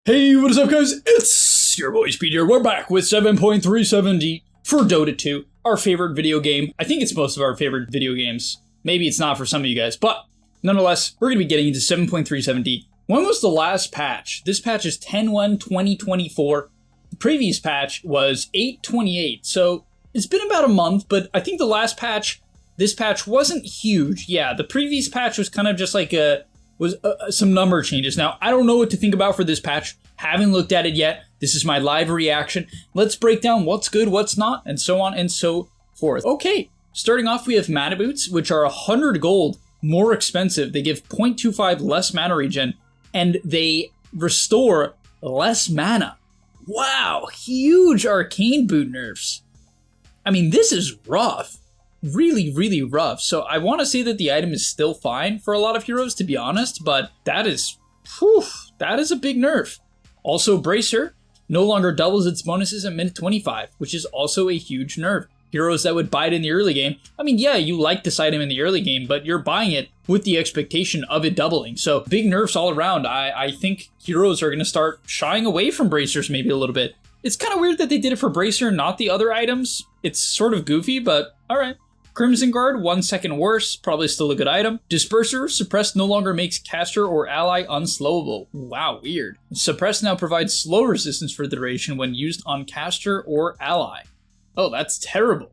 Hey, what is up guys? It's your boy Speed here. We're back with 7.370 for Dota 2, our favorite video game. I think it's most of our favorite video games. Maybe it's not for some of you guys, but nonetheless, we're going to be getting into 7.370. When was the last patch? This patch is 10/1/2024. The previous patch was 8/28, so it's been about a month, but I think the last patch, this patch wasn't huge. Yeah, the previous patch was kind of just like some number changes. Now, I don't know what to think about for this patch. Haven't looked at it yet. This is my live reaction. Let's break down what's good, what's not, and so on and so forth. Okay, starting off, we have mana boots, which are 100 gold more expensive. They give 0.25 less mana regen, and they restore less mana. Wow, huge arcane boot nerfs. I mean, this is rough. Really, really rough. So I want to say that the item is still fine for a lot of heroes, to be honest, but that is a big nerf. Also, Bracer no longer doubles its bonuses at minute 25, which is also a huge nerf. Heroes that would buy it in the early game, I mean, yeah, you like this item in the early game, but you're buying it with the expectation of it doubling. So big nerfs all around. I think heroes are going to start shying away from Bracers maybe a little bit. It's kind of weird that they did it for Bracer, not the other items. It's sort of goofy, but all right. Crimson Guard, 1 second worse, probably still a good item. Disperser, Suppressed no longer makes caster or ally unslowable. Wow, weird. Suppressed now provides slow resistance for the duration when used on caster or ally. Oh, that's terrible.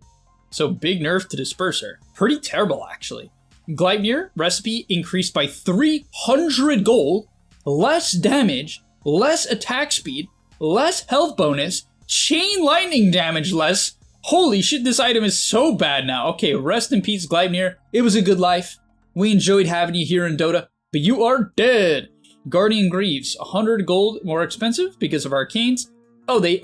So big nerf to Disperser. Pretty terrible, actually. Gleipnir, recipe increased by 300 gold, less damage, less attack speed, less health bonus, chain lightning damage less. Holy shit, this item is so bad now. Okay, rest in peace, Gleipnir. It was a good life. We enjoyed having you here in Dota, but you are dead. Guardian Greaves, 100 gold more expensive because of arcanes. Oh, they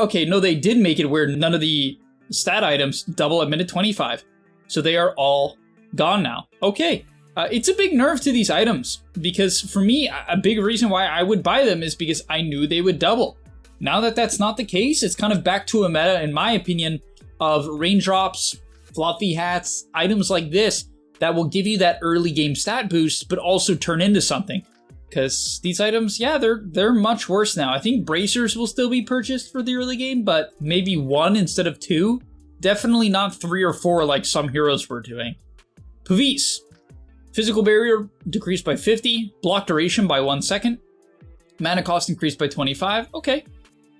did make it where none of the stat items double at minute 25. So they are all gone now. Okay, it's a big nerf to these items because for me, a big reason why I would buy them is because I knew they would double. Now that that's not the case, it's kind of back to a meta, in my opinion, of raindrops, fluffy hats, items like this that will give you that early game stat boost, but also turn into something. Because these items, yeah, they're much worse now. I think Bracers will still be purchased for the early game, but maybe 1 instead of 2. Definitely not 3 or 4 like some heroes were doing. Puvis. Physical barrier decreased by 50. Block duration by 1 second. Mana cost increased by 25. Okay.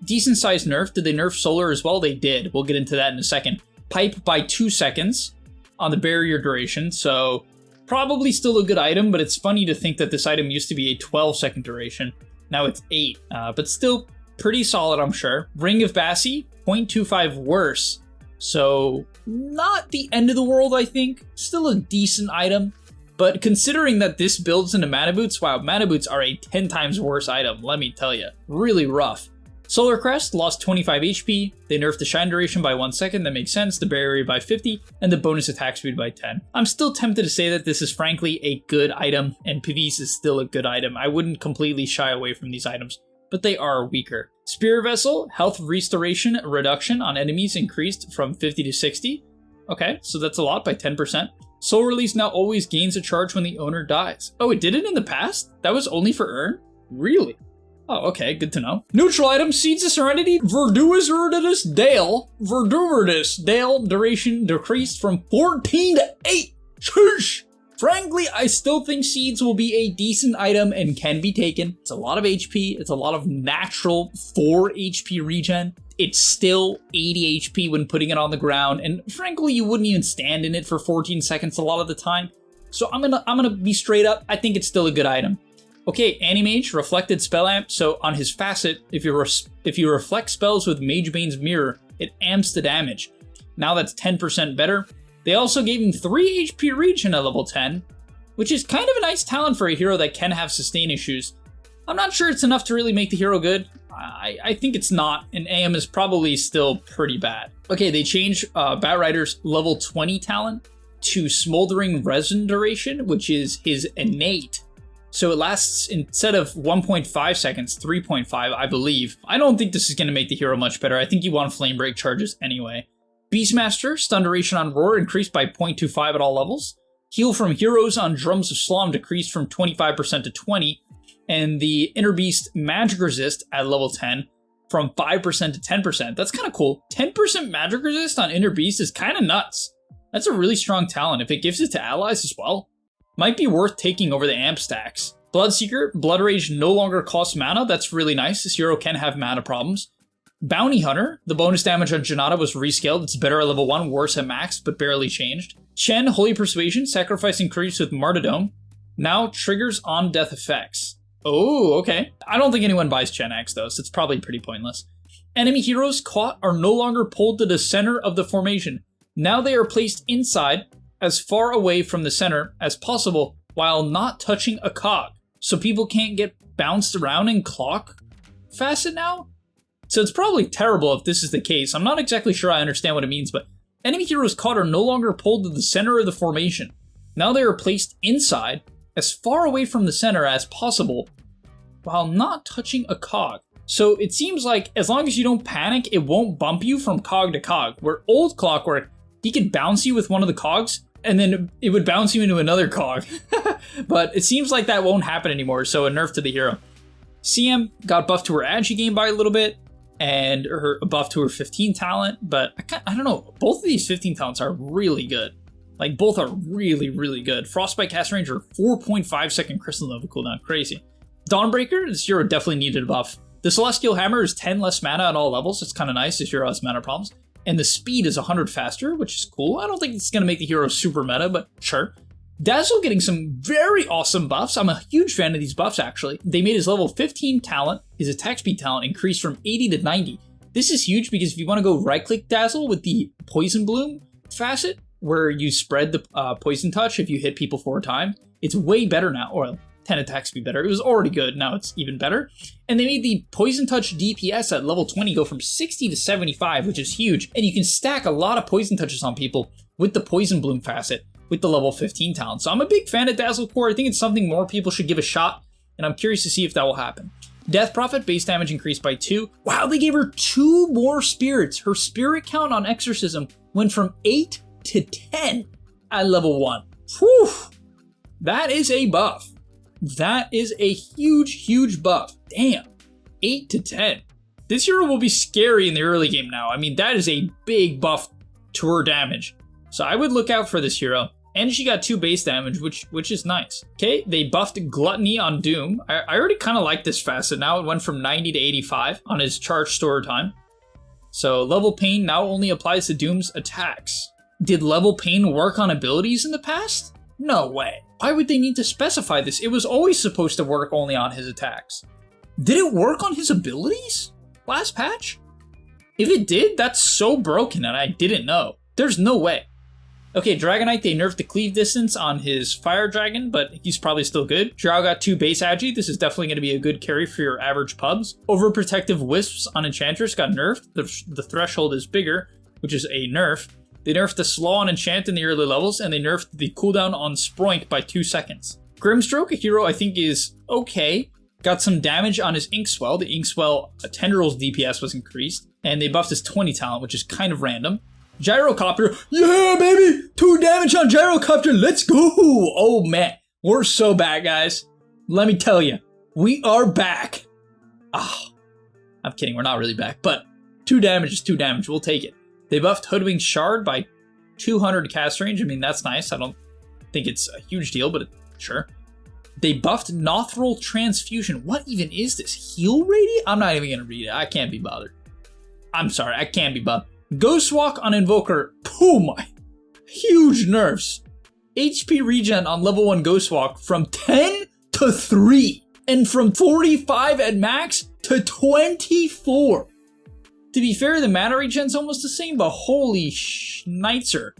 Decent sized nerf. Did they nerf solar as well? They did. We'll get into that in a second. Pipe by 2 seconds on the barrier duration. So probably still a good item, but it's funny to think that this item used to be a 12-second duration. Now it's 8, but still pretty solid, I'm sure. Ring of Bassi, 0.25 worse. So not the end of the world, I think. Still a decent item. But considering that this builds into mana boots, wow, mana boots are a 10 times worse item, let me tell you. Really rough. Solar Crest lost 25 HP, they nerfed the shine duration by 1 second, that makes sense, the barrier by 50, and the bonus attack speed by 10. I'm still tempted to say that this is frankly a good item, and Puvis is still a good item. I wouldn't completely shy away from these items, but they are weaker. Spear Vessel, health restoration reduction on enemies increased from 50 to 60. Okay, so that's a lot by 10%. Soul Release now always gains a charge when the owner dies. Oh, it did it in the past? That was only for Urn? Really? Oh, okay, good to know. Neutral item, Seeds of Serenity, Verdurus Dale. Verdurus Dale duration decreased from 14 to 8. Shush! Frankly, I still think Seeds will be a decent item and can be taken. It's a lot of HP, it's a lot of natural 4 HP regen. It's still 80 HP when putting it on the ground, and frankly, you wouldn't even stand in it for 14 seconds a lot of the time. So I'm gonna be straight up, I think it's still a good item. Okay, Animage, Reflected Spell Amp. So on his facet, if you reflect spells with Magebane's Mirror, it amps the damage. Now that's 10% better. They also gave him 3 HP regen at level 10, which is kind of a nice talent for a hero that can have sustain issues. I'm not sure it's enough to really make the hero good. I think it's not, and AM is probably still pretty bad. Okay, they changed Batrider's level 20 talent to Smoldering Resin duration, which is his innate. So it lasts, instead of 1.5 seconds, 3.5, I believe. I don't think this is going to make the hero much better. I think you want flame break charges anyway. Beastmaster, stun duration on Roar increased by 0.25 at all levels. Heal from heroes on Drums of Slum decreased from 25% to 20. And the Inner Beast Magic Resist at level 10 from 5% to 10%. That's kind of cool. 10% Magic Resist on Inner Beast is kind of nuts. That's a really strong talent. If it gives it to allies as well, might be worth taking over the amp stacks. Bloodseeker, Blood Rage no longer costs mana. That's really nice. This hero can have mana problems. Bounty Hunter, the bonus damage on Janata was rescaled. It's better at level 1, worse at max, but barely changed. Chen, Holy Persuasion, sacrifice increase with Martyrdom. Now triggers on death effects. Oh, okay. I don't think anyone buys Chen X though, so it's probably pretty pointless. Enemy heroes caught are no longer pulled to the center of the formation. Now they are placed inside, as far away from the center as possible, while not touching a cog. So people can't get bounced around in clock facet now? So it's probably terrible if this is the case. I'm not exactly sure I understand what it means, but enemy heroes caught are no longer pulled to the center of the formation. Now they are placed inside, as far away from the center as possible, while not touching a cog. So it seems like as long as you don't panic, it won't bump you from cog to cog. Where old Clockwork, he could bounce you with one of the cogs, and then it would bounce you into another cog. But it seems like that won't happen anymore, so a nerf to the hero. CM got buffed to her Agi game by a little bit, and her buff to her 15 talent, but I don't know, both of these 15 talents are really good. Like, both are really, really good. Frostbite Cast Range or 4.5 second Crystal Nova cooldown, crazy. Dawnbreaker, this hero definitely needed a buff. The Celestial Hammer is 10 less mana at all levels, it's kind of nice, this hero has mana problems. And the speed is 100 faster, which is cool. I don't think it's going to make the hero super meta, but sure. Dazzle getting some very awesome buffs. I'm a huge fan of these buffs, actually. They made his level 15 talent, his attack speed talent, increase from 80 to 90. This is huge because if you want to go right-click Dazzle with the Poison Bloom facet, where you spread the Poison Touch if you hit people 4 times, it's way better now. Or 10 attack speed better. It was already good, now it's even better. And they made the Poison Touch DPS at level 20 go from 60 to 75, which is huge. And you can stack a lot of Poison Touches on people with the Poison Bloom facet with the level 15 talent. So I'm a big fan of Dazzle Core. I think it's something more people should give a shot, and I'm curious to see if that will happen. Death Prophet, base damage increased by 2. Wow, they gave her 2 more spirits. Her spirit count on Exorcism went from 8 to 10 at level 1. Whew! That is a buff. That is a huge, huge buff. Damn. 8 to 10. This hero will be scary in the early game now. I mean, that is a big buff to her damage. So I would look out for this hero. And she got 2 base damage, which is nice. Okay, they buffed Gluttony on Doom. I already kind of like this facet now. It went from 90 to 85 on his charge store time. So level pain now only applies to Doom's attacks. Did level pain work on abilities in the past? No way. Why would they need to specify this? It was always supposed to work only on his attacks. Did it work on his abilities? Last patch? If it did, that's so broken and I didn't know. There's no way. Okay, Dragonite, they nerfed the cleave distance on his Fire Dragon, but he's probably still good. Zhao got 2 base agi. This is definitely going to be a good carry for your average pubs. Overprotective Wisps on Enchantress got nerfed. The threshold is bigger, which is a nerf. They nerfed the Slaw on Enchant in the early levels, and they nerfed the cooldown on Sproink by 2 seconds. Grimstroke, a hero I think is okay. Got some damage on his Inkswell. The Inkswell Tendrils DPS was increased, and they buffed his 20 talent, which is kind of random. Gyrocopter, yeah baby, 2 damage on Gyrocopter, let's go! Oh man, we're so bad guys. Let me tell you, we are back. Ah, I'm kidding, we're not really back, but 2 damage is 2 damage, we'll take it. They buffed Hoodwink Shard by 200 cast range, I mean that's nice, I don't think it's a huge deal, but sure. They buffed Nothril Transfusion, what even is this, heal radiant? I'm not even gonna read it, I can't be bothered. I'm sorry, I can't be bothered. Ghostwalk on Invoker, oh my, huge nerfs. HP regen on level 1 Ghostwalk from 10 to 3, and from 45 at max to 24. To be fair, the mana regen's almost the same, but holy schneitzer.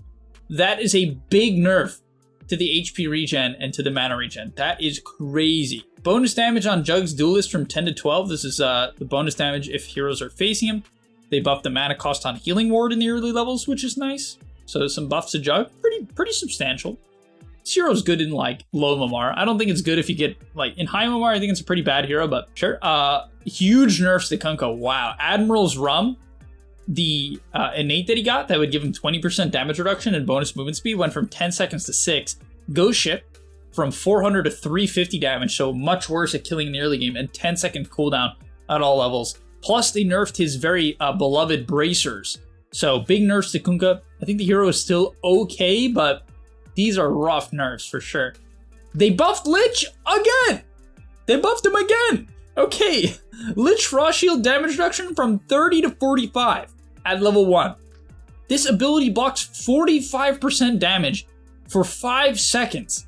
That is a big nerf to the HP regen and to the mana regen. That is crazy. Bonus damage on Jug's Duelist from 10 to 12. This is the bonus damage if heroes are facing him. They buffed the mana cost on Healing Ward in the early levels, which is nice. So some buffs to Jug, pretty substantial. This hero's good in like low MMR. I don't think it's good if you get like in high MMR. I think it's a pretty bad hero, but sure. Huge nerfs to Kunkka. Wow. Admiral's Rum, the innate that he got that would give him 20% damage reduction and bonus movement speed went from 10 seconds to 6. Ghost Ship, from 400 to 350 damage, so much worse at killing in the early game, and 10-second cooldown at all levels. Plus, they nerfed his very beloved bracers. So, big nerfs to Kunkka. I think the hero is still okay, but these are rough nerfs for sure. They buffed Lich again! They buffed him again! Okay, Lich Frost Shield damage reduction from 30 to 45 at level 1. This ability blocks 45% damage for 5 seconds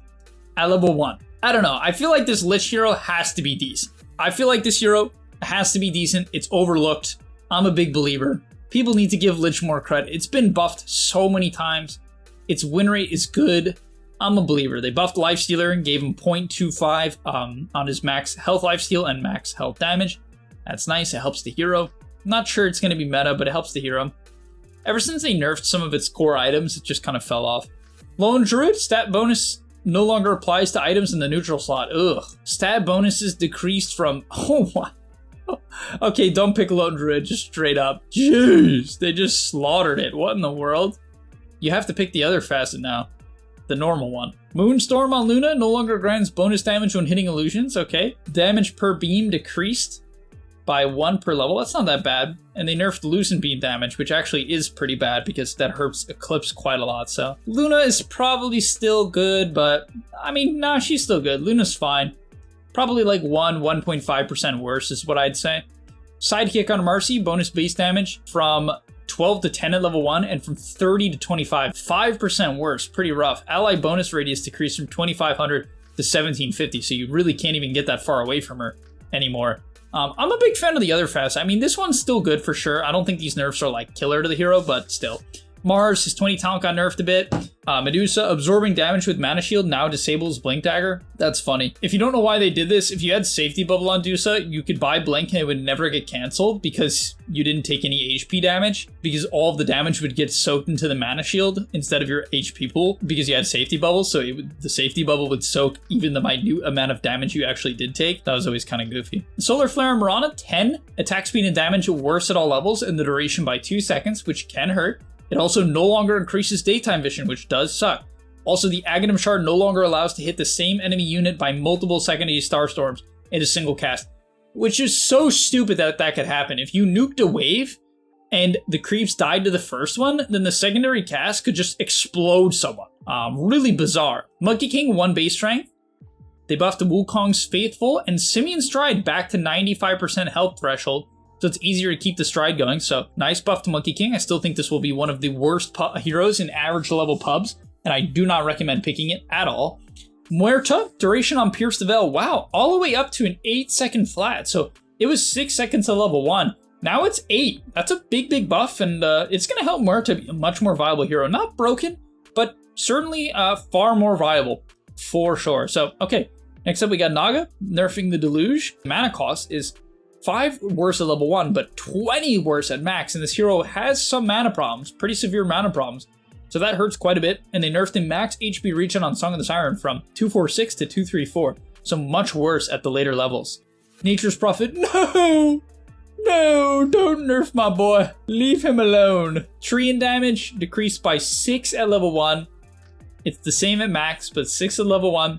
at level 1. I don't know, I feel like this Lich hero has to be decent. I feel like this hero has to be decent. It's overlooked. I'm a big believer. People need to give Lich more credit. It's been buffed so many times. Its win rate is good. I'm a believer. They buffed Lifestealer and gave him 0.25 on his max health lifesteal and max health damage. That's nice. It helps the hero. I'm not sure it's going to be meta, but it helps the hero. Ever since they nerfed some of its core items, it just kind of fell off. Lone Druid stat bonus no longer applies to items in the neutral slot. Ugh. Stat bonuses decreased from... Oh my... Okay, don't pick Lone Druid, just straight up. Jeez, they just slaughtered it. What in the world? You have to pick the other facet now. The normal one. Moonstorm on Luna no longer grants bonus damage when hitting illusions. Okay. Damage per beam decreased by 1 per level. That's not that bad. And they nerfed Lucent Beam damage, which actually is pretty bad because that hurts Eclipse quite a lot. So Luna is probably still good, but I mean, nah, she's still good. Luna's fine. Probably like 1.5% worse is what I'd say. Sidekick on Marcy, bonus base damage from 12 to 10 at level 1 and from 30 to 25. 5% worse, pretty rough. Ally bonus radius decreased from 2500 to 1750, so you really can't even get that far away from her anymore. I'm a big fan of the other fast. I mean, this one's still good for sure. I don't think these nerfs are like killer to the hero, but still. Mars, his 20 talent got nerfed a bit. Medusa, absorbing damage with Mana Shield now disables Blink Dagger. That's funny. If you don't know why they did this, if you had Safety Bubble on Medusa, you could buy Blink and it would never get cancelled because you didn't take any HP damage, because all of the damage would get soaked into the Mana Shield instead of your HP pool because you had Safety Bubble, so the Safety Bubble would soak even the minute amount of damage you actually did take. That was always kind of goofy. Solar Flare and Mirana, 10. Attack speed and damage worse at all levels and the duration by 2 seconds, which can hurt. It also no longer increases daytime vision, which does suck. Also, the Aghanim Shard no longer allows to hit the same enemy unit by multiple secondary Starstorms in a single cast, which is so stupid that that could happen. If you nuked a wave and the creeps died to the first one, then the secondary cast could just explode someone. Really bizarre. Monkey King 1 base strength. They buffed Wukong's Faithful and Simian Stride back to 95% health threshold, so it's easier to keep the stride going. So nice buff to Monkey King. I still think this will be one of the worst heroes in average level pubs, and I do not recommend picking it at all. Muerta, duration on Pierce the Veil. Wow, all the way up to an 8-second flat. So it was 6 seconds at level 1. Now it's 8. That's a big buff, and it's going to help Muerta be a much more viable hero. Not broken, but certainly far more viable for sure. So, okay, next up we got Naga, nerfing the Deluge. Mana cost is 5 worse at level 1, but 20 worse at max, and this hero has some mana problems, pretty severe mana problems, so that hurts quite a bit, and they nerfed him max HP regen on Song of the Siren from 246 to 234, so much worse at the later levels. Nature's Prophet, no, don't nerf my boy, leave him alone. Treant damage decreased by 6 at level 1, it's the same at max, but 6 at level 1,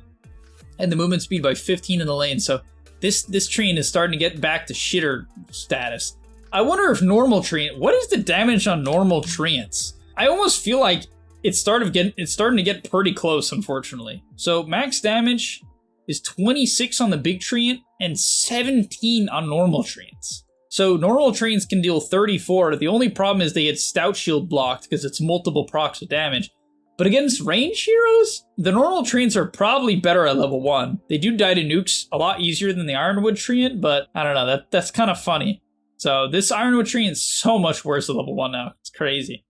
and the movement speed by 15 in the lane, so this Treant is starting to get back to shitter status. I wonder if normal Treant, what is the damage on normal Treants? I almost feel like it's starting to get pretty close, unfortunately. So max damage is 26 on the big Treant and 17 on normal Treants. So normal Treants can deal 34. The only problem is they get Stout Shield blocked because it's multiple procs of damage. But against range heroes, the normal Treants are probably better at level 1. They do die to nukes a lot easier than the Ironwood Treant, but I don't know, that's kind of funny. So this Ironwood Treant is so much worse at level 1 now. It's crazy.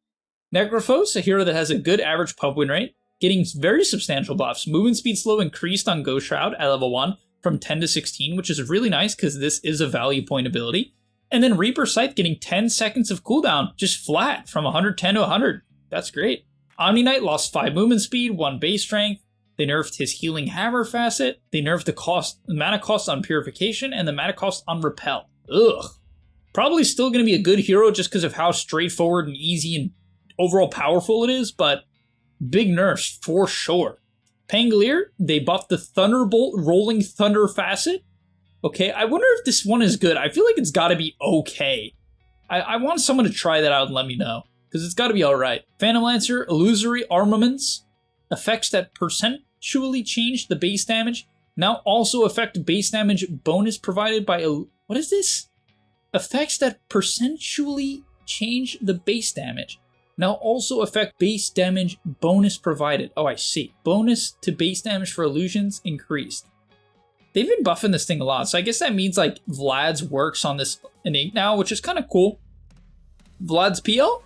Necrophos, a hero that has a good average pub win rate, getting very substantial buffs. Movement speed slow increased on Ghost Shroud at level 1 from 10 to 16, which is really nice because this is a value point ability. And then Reaper Scythe getting 10 seconds of cooldown, just flat from 110 to 100. That's great. Omni Knight lost 5 movement speed, 1 base strength. They nerfed his Healing Hammer facet. They nerfed the mana cost on Purification and the mana cost on Repel. Ugh. Probably still going to be a good hero just because of how straightforward and easy and overall powerful it is, but big nerfs for sure. Pangolier, they buffed the Thunderbolt Rolling Thunder facet. Okay, I wonder if this one is good. I feel like it's got to be okay. I want someone to try that out and let me know, because it's got to be all right. Phantom Lancer, Illusory Armaments, effects that percentually change the base damage, now also affect base damage bonus provided by what is this? Effects that percentually change the base damage, now also affect base damage bonus provided. Oh, I see. Bonus to base damage for illusions increased. They've been buffing this thing a lot, so I guess that means like Vlad's works on this innate now, which is kind of cool. Vlad's PL?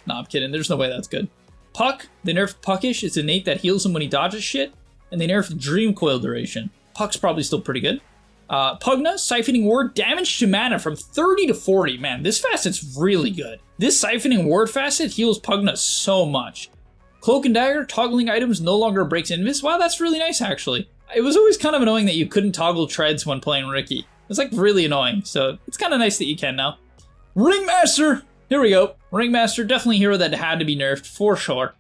No, I'm kidding. There's no way that's good. Puck, they nerfed Puckish. It's innate that heals him when he dodges shit. And they nerfed Dream Coil duration. Puck's probably still pretty good. Pugna, Siphoning Ward, damage to mana from 30 to 40. Man, this facet's really good. This Siphoning Ward facet heals Pugna so much. Cloak and Dagger, toggling items no longer breaks invis. Wow, that's really nice, actually. It was always kind of annoying that you couldn't toggle treads when playing Ricky. It's like really annoying, so it's kind of nice that you can now. Ringmaster! Here we go. Ringmaster, definitely a hero that had to be nerfed, for sure.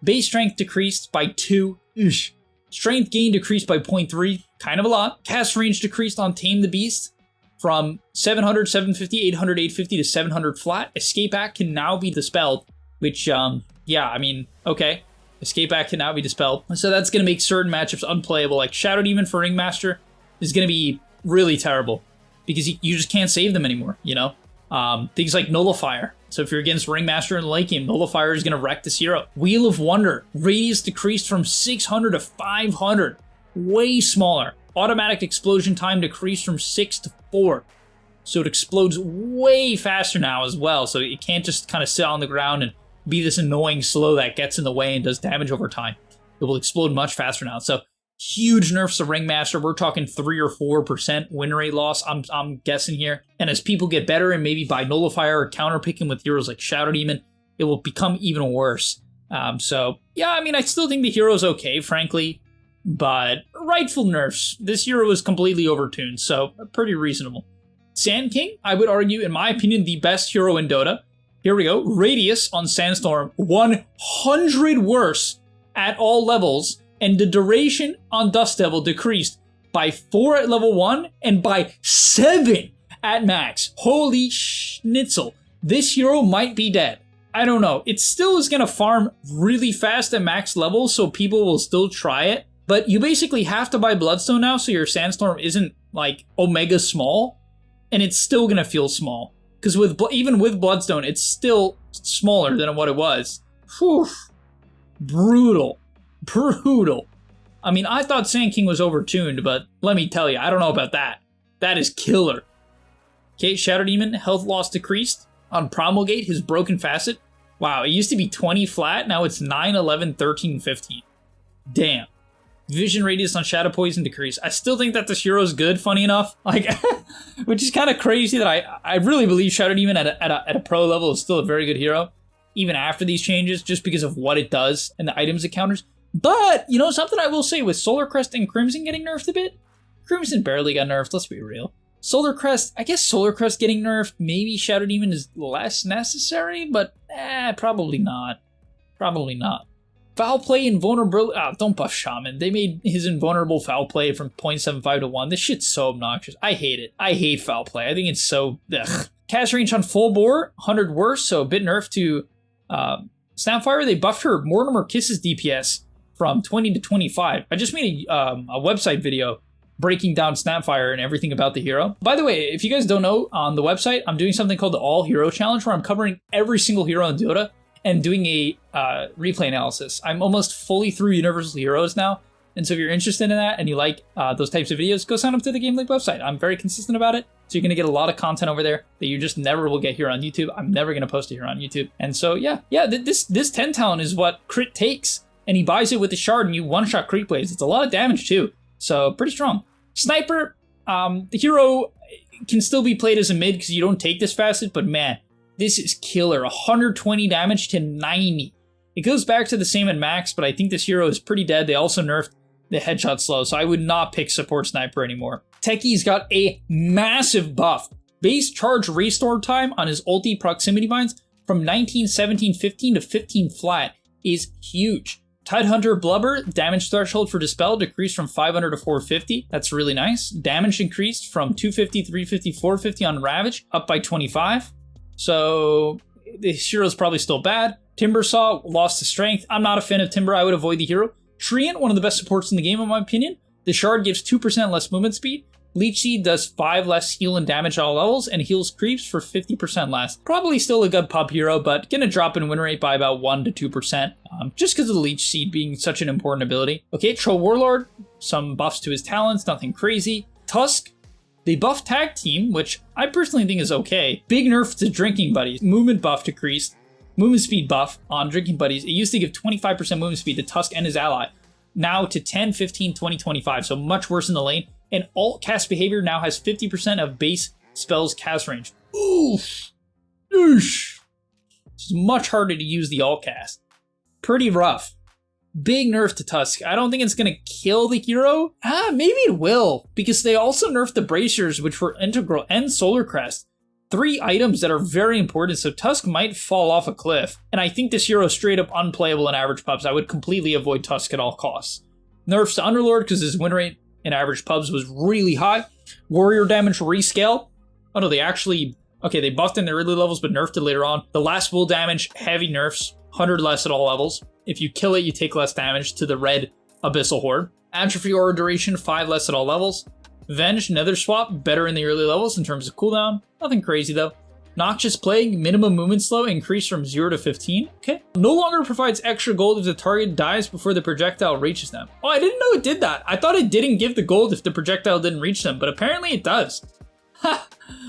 Base strength decreased by 2. Eesh. Strength gain decreased by 0.3, kind of a lot. Cast range decreased on Tame the Beast from 700, 750, 800, 850 to 700 flat. Escape Act can now be dispelled, which, yeah, I mean, okay. Escape Act can now be dispelled. So that's going to make certain matchups unplayable. Like Shadow Demon for Ringmaster is going to be really terrible because you just can't save them anymore, you know? Things like Nullifier. So if you're against Ringmaster in the late game, Nullifier is going to wreck this hero. Wheel of Wonder. Radius decreased from 600 to 500. Way smaller. Automatic explosion time decreased from 6 to 4. So it explodes way faster now as well. So it can't just kind of sit on the ground and be this annoying slow that gets in the way and does damage over time. It will explode much faster now. So huge nerfs to Ringmaster. We're talking 3 or 4% win rate loss, I'm guessing here. And as people get better and maybe by Nullifier or counterpicking with heroes like Shadow Demon, it will become even worse. So yeah, I mean, I still think the hero's okay, frankly, but rightful nerfs. This hero is completely overtuned, so pretty reasonable. Sand King, I would argue, in my opinion, the best hero in Dota. Here we go. Radius on Sandstorm, 100 worse at all levels, and the duration on Dust Devil decreased by 4 at level 1 and by 7 at max. Holy schnitzel. This hero might be dead. I don't know. It still is going to farm really fast at max level, so people will still try it. But you basically have to buy Bloodstone now, so your Sandstorm isn't like Omega small, and it's still going to feel small. Because even with Bloodstone, it's still smaller than what it was. Whew. Brutal. Brutal. I mean, I thought Sand King was overtuned, but let me tell you, I don't know about that. That is killer. Okay, Shadow Demon, health loss decreased. On Promulgate, his broken facet. Wow, it used to be 20 flat, now it's 9, 11, 13, 15. Damn. Vision radius on Shadow Poison decreased. I still think that this hero is good, funny enough. Like, which is kind of crazy that I really believe Shadow Demon at a pro level is still a very good hero, even after these changes, just because of what it does and the items it counters. But, you know, something I will say, with Solar Crest and Crimson getting nerfed a bit, Crimson barely got nerfed, let's be real. Solar Crest, I guess Solar Crest getting nerfed, maybe Shadow Demon is less necessary, but probably not. Probably not. Foul Play, Invulnerability, don't buff Shaman. They made his invulnerable Foul Play from 0.75 to 1. This shit's so obnoxious. I hate it. I hate Foul Play. I think it's so, ugh. Cast range on Full Bore, 100 worse, so a bit nerfed to Snapfire. They buffed her Mortimer Kisses DPS from 20 to 25. I just made a website video breaking down Snapfire and everything about the hero. By the way, if you guys don't know, on the website, I'm doing something called the All Hero Challenge, where I'm covering every single hero in Dota and doing a replay analysis. I'm almost fully through Universal Heroes now, and so if you're interested in that and you like those types of videos, go sign up to the Game Link website. I'm very consistent about it, so you're going to get a lot of content over there that you just never will get here on YouTube. I'm never going to post it here on YouTube. And so yeah, this 10 talent is what crit takes, and he buys it with the shard and you one-shot creep waves. It's a lot of damage too, so pretty strong. Sniper, the hero can still be played as a mid because you don't take this facet, but man, this is killer. 120 damage to 90. It goes back to the same at max, but I think this hero is pretty dead. They also nerfed the headshot slow, so I would not pick support sniper anymore. Techie's got a massive buff. Base charge restore time on his ulti proximity mines from 19, 17, 15 to 15 flat is huge. Tidehunter Blubber, damage threshold for Dispel decreased from 500 to 450. That's really nice. Damage increased from 250, 350, 450 on Ravage, up by 25. So the hero's probably still bad. Timbersaw lost to strength. I'm not a fan of Timber. I would avoid the hero. Treant, one of the best supports in the game in my opinion. The Shard gives 2% less movement speed. Leech Seed does 5 less heal and damage at all levels, and heals creeps for 50% less. Probably still a good pub hero, but gonna drop in win rate by about 1 to 2%, just because of the Leech Seed being such an important ability. Okay, Troll Warlord, some buffs to his talents, nothing crazy. Tusk, they buff Tag Team, which I personally think is okay. Big nerf to Drinking Buddies. Movement buff decreased. Movement speed buff on Drinking Buddies. It used to give 25% movement speed to Tusk and his ally. Now to 10, 15, 20, 25, so much worse in the lane. And alt cast behavior now has 50% of base spells cast range. Oof. Oosh. It's much harder to use the alt cast. Pretty rough. Big nerf to Tusk. I don't think it's going to kill the hero. Maybe it will. Because they also nerfed the Bracers, which were integral, and Solar Crest. 3 items that are very important, so Tusk might fall off a cliff. And I think this hero is straight up unplayable in average pubs. I would completely avoid Tusk at all costs. Nerfs to Underlord because his win rate in average pubs was really high. Warrior damage rescale. Oh no, they actually... Okay, they buffed in the early levels, but nerfed it later on. The last bull damage, heavy nerfs. 100 less at all levels. If you kill it, you take less damage to the red Abyssal Horde. Atrophy Aura duration, 5 less at all levels. Venge, Nether Swap, better in the early levels in terms of cooldown. Nothing crazy though. Noxious Plague, minimum movement slow, increased from 0 to 15. Okay. No longer provides extra gold if the target dies before the projectile reaches them. Oh, I didn't know it did that. I thought it didn't give the gold if the projectile didn't reach them, but apparently it does. Ha!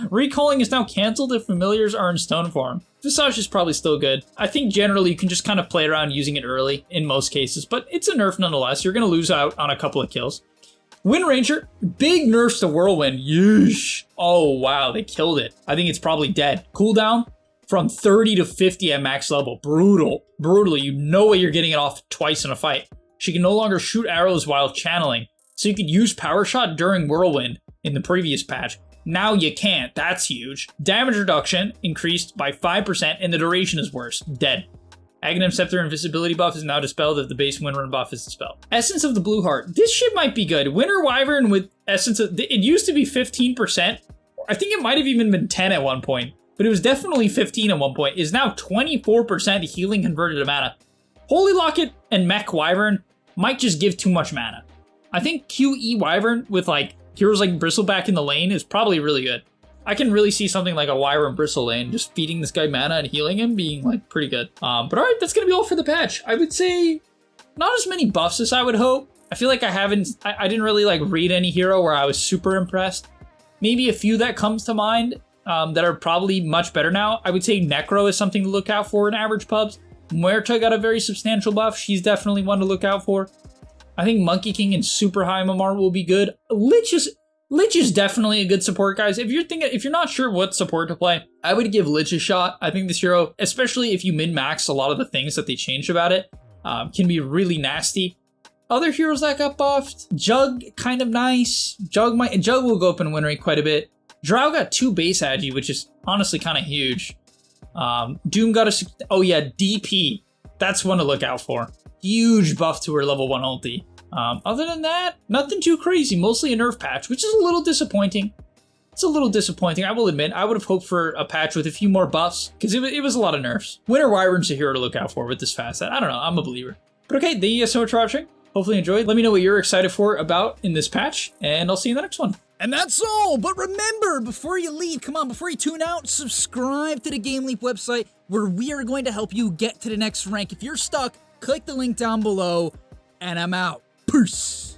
Recalling is now cancelled if familiars are in stone form. Visage is probably still good. I think generally you can just kind of play around using it early in most cases, but it's a nerf nonetheless. You're going to lose out on a couple of kills. Wind Ranger, big nerfs to Whirlwind. Yeesh. Oh, wow, they killed it. I think it's probably dead. Cooldown from 30 to 50 at max level. Brutal. Brutal. You know what you're getting it off twice in a fight. She can no longer shoot arrows while channeling. So you could use Power Shot during Whirlwind in the previous patch. Now you can't. That's huge. Damage reduction increased by 5% and the duration is worse. Dead. Aghanim Scepter invisibility buff is now dispelled if the base Windrun buff is dispelled. Essence of the Blue Heart. This shit might be good. Winter Wyvern with Essence of... It used to be 15%. I think it might have even been 10 at one point. But it was definitely 15 at one point. Is now 24% healing converted to mana. Holy Locket and Mech Wyvern might just give too much mana. I think QE Wyvern with like heroes like Bristleback in the lane is probably really good. I can really see something like a Wyvern Bristle lane, just feeding this guy mana and healing him being like pretty good. But alright, that's gonna be all for the patch. I would say not as many buffs as I would hope. I feel like I didn't really like read any hero where I was super impressed. Maybe a few that comes to mind that are probably much better now. I would say Necro is something to look out for in average pubs. Muerta got a very substantial buff. She's definitely one to look out for. I think Monkey King and Super High MMR will be good. Lich is definitely a good support, guys. If you're not sure what support to play, I would give Lich a shot. I think this hero, especially if you min-max a lot of the things that they changed about it, can be really nasty. Other heroes that got buffed, Jug, kind of nice. Jug will go up in win rate quite a bit. Drow got 2 base agi, which is honestly kind of huge. Doom got a... Oh yeah, DP. That's one to look out for. Huge buff to her level 1 ulti. Other than that, nothing too crazy. Mostly a nerf patch, which is a little disappointing. It's a little disappointing, I will admit. I would have hoped for a patch with a few more buffs, because it was a lot of nerfs. Winter Wyvern's a hero to look out for with this fast set. I don't know, I'm a believer. But okay, thank you guys so much for watching. Hopefully you enjoyed. Let me know what you're excited for about in this patch, and I'll see you in the next one. And that's all, but remember, before you leave, come on, before you tune out, subscribe to the Game Leap website, where we are going to help you get to the next rank. If you're stuck, click the link down below, and I'm out. Peace.